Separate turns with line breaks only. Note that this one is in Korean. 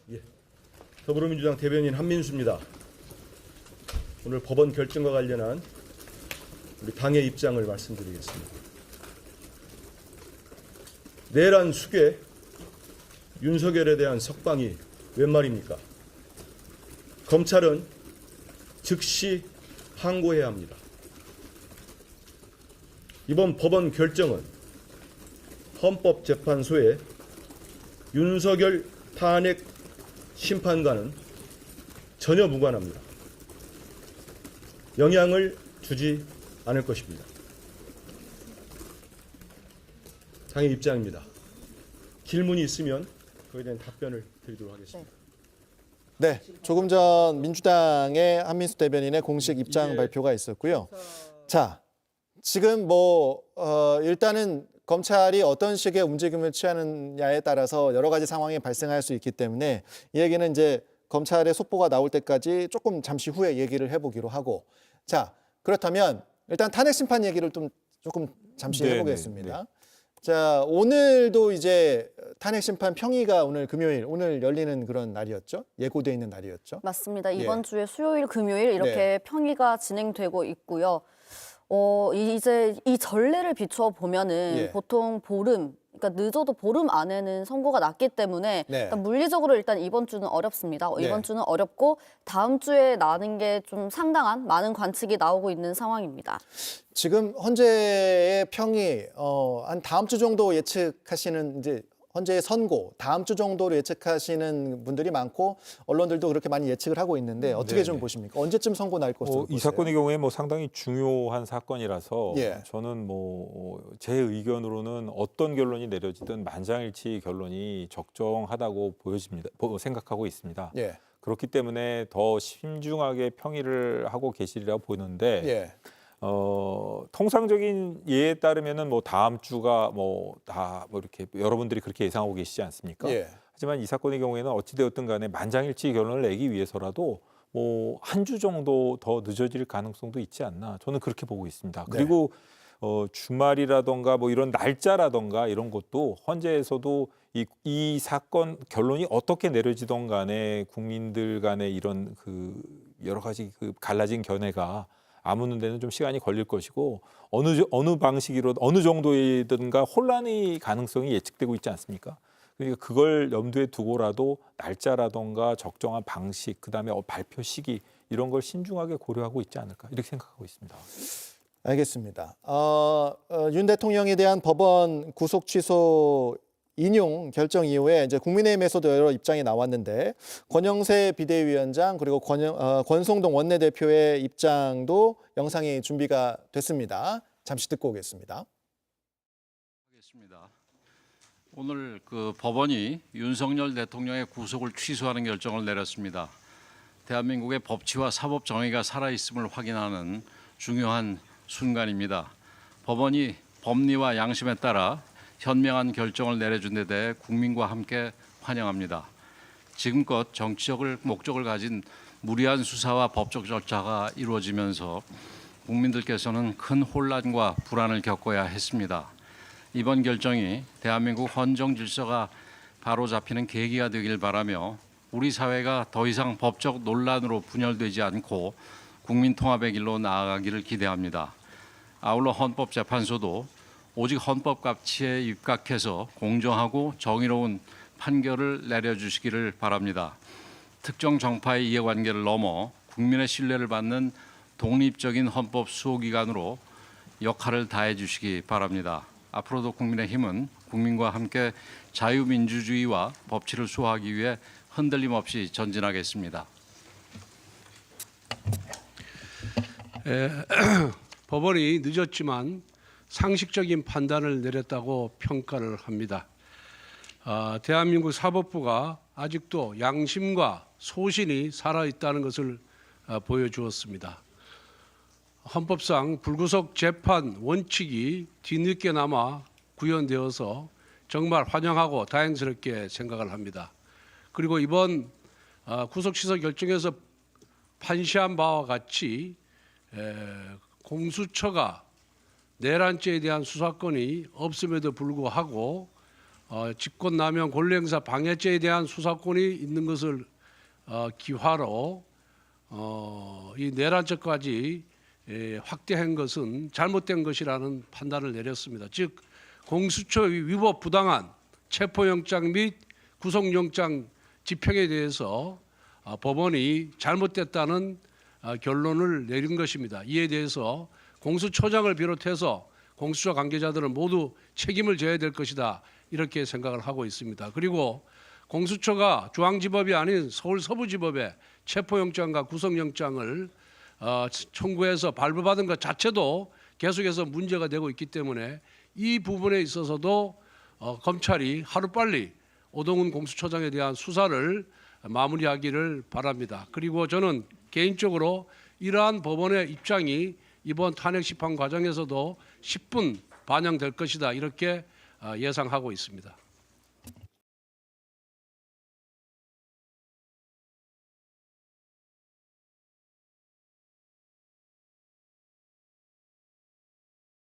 예. 더불어민주당 대변인 한민수입니다. 오늘 법원 결정과 관련한 우리 당의 입장을 말씀드리겠습니다. 내란 수괴 윤석열에 대한 석방이 웬 말입니까? 검찰은 즉시 항고해야 합니다. 이번 법원 결정은 헌법재판소의 윤석열 탄핵 심판과는 전혀 무관합니다. 영향을 주지 않을 것입니다. 당의 입장입니다. 질문이 있으면 그에 대한 답변을 드리도록 하겠습니다.
네, 조금 전 민주당의 한민수 대변인의 공식 입장 발표가 있었고요. 자, 지금 일단은 검찰이 어떤 식의 움직임을 취하느냐에 따라서 여러 가지 상황이 발생할 수 있기 때문에 이 얘기는 이제 검찰의 속보가 나올 때까지 조금 잠시 후에 얘기를 해보기로 하고, 자, 그렇다면 일단 탄핵 심판 얘기를 조금 잠시 해보겠습니다. 자, 오늘도 이제 탄핵 심판 평의가 오늘 금요일, 오늘 열리는 그런 날이었죠? 예고돼 있는 날이었죠?
맞습니다. 이번 주에 수요일, 금요일 이렇게 평의가 진행되고 있고요. 이제 이 전례를 비추어 보면은 보통 보름, 그러니까 늦어도 보름 안에는 선고가 났기 때문에 일단 물리적으로 일단 이번 주는 어렵습니다. 이번 주는 어렵고 다음 주에 나는 게 좀 상당한 많은 관측이 나오고 있는 상황입니다.
지금 헌재의 평이 한 다음 주 정도 예측하시는 이제 헌재의 선고 다음 주 정도로 예측하시는 분들이 많고 언론들도 그렇게 많이 예측을 하고 있는데 어떻게 좀 보십니까? 언제쯤 선고 날 것으로 보세요?
이 사건의 경우에 상당히 중요한 사건이라서 저는 제 의견으로는 어떤 결론이 내려지든 만장일치 결론이 적정하다고 생각하고 있습니다. 그렇기 때문에 더 신중하게 평의를 하고 계시리라고 보는데 통상적인 예에 따르면은 다음 주가 이렇게 여러분들이 그렇게 예상하고 계시지 않습니까? 하지만 이 사건의 경우에는 어찌되었든 간에 만장일치 결론을 내기 위해서라도 한 주 정도 더 늦어질 가능성도 있지 않나 저는 그렇게 보고 있습니다. 그리고 주말이라던가 이런 날짜라던가 이런 것도 헌재에서도 이 사건 결론이 어떻게 내려지던 간에 국민들 간에 이런 여러 가지 갈라진 견해가 아무는 데는 좀 시간이 걸릴 것이고 어느 방식으로 어느 정도이든가 혼란의 가능성이 예측되고 있지 않습니까? 그러니까 그걸 염두에 두고라도 날짜라던가 적정한 방식, 그다음에 발표 시기 이런 걸 신중하게 고려하고 있지 않을까 이렇게 생각하고 있습니다.
알겠습니다. 윤 대통령에 대한 법원 구속 취소 인용 결정 이후에 이제 국민의힘에서도 여러 입장이 나왔는데 권영세 비대위원장 그리고 권성동 원내대표의 입장도 영상이 준비가 됐습니다. 잠시 듣고 오겠습니다.
오늘 법원이 윤석열 대통령의 구속을 취소하는 결정을 내렸습니다. 대한민국의 법치와 사법 정의가 살아있음을 확인하는 중요한 순간입니다. 법원이 법리와 양심에 따라 현명한 결정을 내려준 데 대해 국민과 함께 환영합니다. 지금껏 정치적 목적을 가진 무리한 수사와 법적 절차가 이루어지면서 국민들께서는 큰 혼란과 불안을 겪어야 했습니다. 이번 결정이 대한민국 헌정 질서가 바로잡히는 계기가 되길 바라며 우리 사회가 더 이상 법적 논란으로 분열되지 않고 국민 통합의 길로 나아가기를 기대합니다. 아울러 헌법재판소도 오직 헌법 가치에 입각해서 공정하고 정의로운 판결을 내려주시기를 바랍니다. 특정 정파의 이해관계를 넘어 국민의 신뢰를 받는 독립적인 헌법 수호기관으로 역할을 다해 주시기 바랍니다. 앞으로도 국민의힘은 국민과 함께 자유민주주의와 법치를 수호하기 위해 흔들림 없이 전진하겠습니다.
법원이 늦었지만 상식적인 판단을 내렸다고 평가를 합니다. 대한민국 사법부가 아직도 양심과 소신이 살아있다는 것을 보여주었습니다. 헌법상 불구속 재판 원칙이 뒤늦게나마 구현되어서 정말 환영하고 다행스럽게 생각을 합니다. 그리고 이번 구속 취소 결정에서 판시한 바와 같이 공수처가 내란죄에 대한 수사권이 없음에도 불구하고 직권남용 권리행사 방해죄에 대한 수사권이 있는 것을 기화로 이 내란죄까지 확대한 것은 잘못된 것이라는 판단을 내렸습니다. 즉 공수처 위법 부당한 체포영장 및 구속영장 집행에 대해서 법원이 잘못됐다는 결론을 내린 것입니다. 이에 대해서 공수처장을 비롯해서 공수처 관계자들은 모두 책임을 져야 될 것이다 이렇게 생각을 하고 있습니다. 그리고 공수처가 중앙지법이 아닌 서울 서부지법에 체포영장과 구속영장을 청구해서 발부받은 것 자체도 계속해서 문제가 되고 있기 때문에 이 부분에 있어서도 검찰이 하루빨리 오동훈 공수처장에 대한 수사를 마무리하기를 바랍니다. 그리고 저는 개인적으로 이러한 법원의 입장이 이번 탄핵 심판 과정에서도 10분 반영될 것이다 이렇게 예상하고 있습니다.